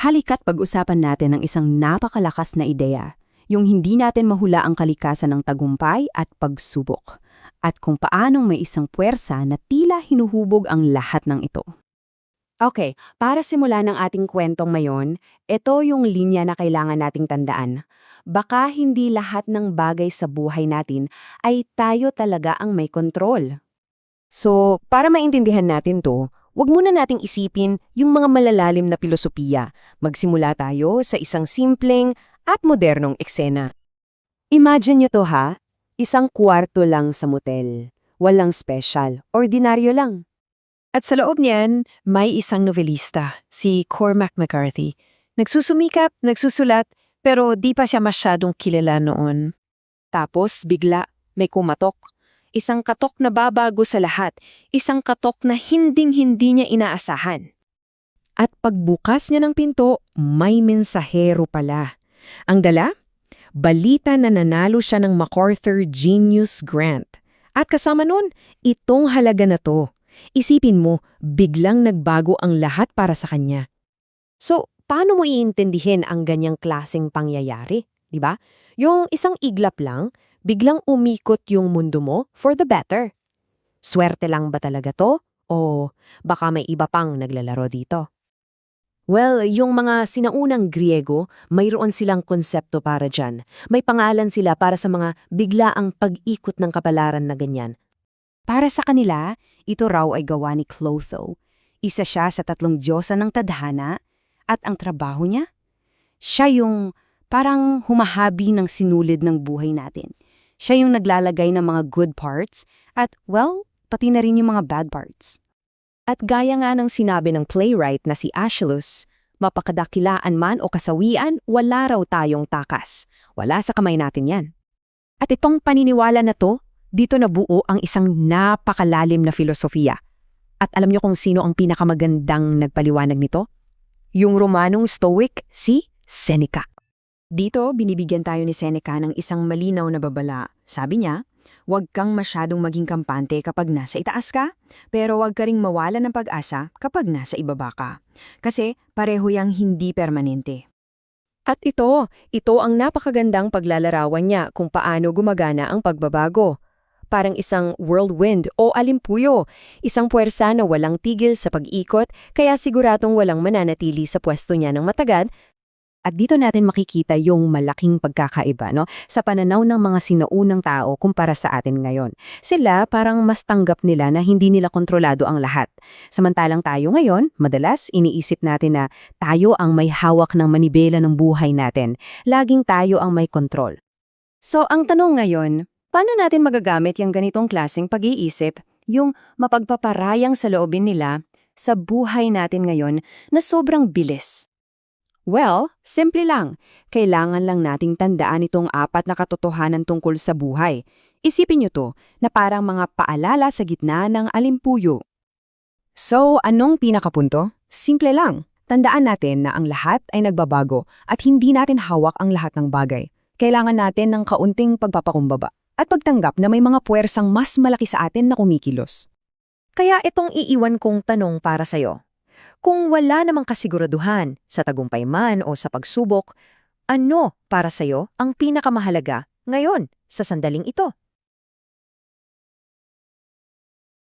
Halika't pag-usapan natin ang isang napakalakas na ideya, yung hindi natin mahula ang kalikasan ng tagumpay at pagsubok, at kung paanong may isang puwersa na tila hinuhubog ang lahat ng ito. Okay, para simulan ng ating kwentong mayon, ito yung linya na kailangan nating tandaan. Baka hindi lahat ng bagay sa buhay natin ay tayo talaga ang may kontrol. So, para maintindihan natin to, wag muna nating isipin yung mga malalalim na pilosopiya. Magsimula tayo sa isang simpleng at modernong eksena. Imagine nyo to ha, isang kwarto lang sa motel. Walang special, ordinaryo lang. At sa loob niyan, may isang novelista, si Cormac McCarthy. Nagsusumikap, nagsusulat, pero di pa siya masyadong kilala noon. Tapos bigla, may kumatok. Isang katok na babago sa lahat. Isang katok na hinding-hindi niya inaasahan. At pagbukas niya ng pinto, may mensahero pala. Ang dala? Balita na nanalo siya ng MacArthur Genius Grant. At kasama nun, itong halaga na to. Isipin mo, biglang nagbago ang lahat para sa kanya. So, paano mo iintindihin ang ganyang klaseng pangyayari? Diba? Yung isang iglap lang, biglang umikot yung mundo mo for the better. Swerte lang ba talaga to? O baka may iba pang naglalaro dito? Well, yung mga sinaunang Griego, mayroon silang konsepto para dyan. May pangalan sila para sa mga biglaang pag-ikot ng kapalaran na ganyan. Para sa kanila, ito raw ay gawa ni Clotho. Isa siya sa 3 diyosa ng tadhana at ang trabaho niya? Siya yung parang humahabi ng sinulid ng buhay natin. Siya yung naglalagay ng mga good parts at, well, pati na rin yung mga bad parts. At gaya nga ng sinabi ng playwright na si Aeschylus, mapakadakilaan man o kasawian, wala raw tayong takas. Wala sa kamay natin yan. At itong paniniwala na to, dito nabuo ang isang napakalalim na filosofiya. At alam niyo kung sino ang pinakamagandang nagpaliwanag nito? Yung Romanong Stoic, si Seneca. Dito, binibigyan tayo ni Seneca ng isang malinaw na babala. Sabi niya, huwag kang masyadong maging kampante kapag nasa itaas ka, pero huwag ka ring mawala ng pag-asa kapag nasa ibaba ka. Kasi pareho yang hindi permanente. At ito ang napakagandang paglalarawan niya kung paano gumagana ang pagbabago. Parang isang whirlwind o alimpuyo, isang puwersa na walang tigil sa pag-ikot, kaya siguradong walang mananatili sa pwesto niya ng matagal. At dito natin makikita yung malaking pagkakaiba sa pananaw ng mga sinaunang tao kumpara sa atin ngayon. Sila parang mas tanggap nila na hindi nila kontrolado ang lahat. Samantalang tayo ngayon, madalas iniisip natin na tayo ang may hawak ng manibela ng buhay natin. Laging tayo ang may kontrol. So ang tanong ngayon, paano natin magagamit yung ganitong klaseng pag-iisip, yung mapagpaparayang sa loobin nila sa buhay natin ngayon na sobrang bilis? Well, simple lang. Kailangan lang nating tandaan itong 4 na katotohanan tungkol sa buhay. Isipin nyo to, na parang mga paalala sa gitna ng alimpuyo. So, anong pinakapunto? Simple lang. Tandaan natin na ang lahat ay nagbabago at hindi natin hawak ang lahat ng bagay. Kailangan natin ng kaunting pagpapakumbaba at pagtanggap na may mga puwersang mas malaki sa atin na kumikilos. Kaya itong iiwan kong tanong para sa'yo. Kung wala namang kasiguraduhan sa tagumpay man o sa pagsubok, ano para sa'yo ang pinakamahalaga ngayon sa sandaling ito?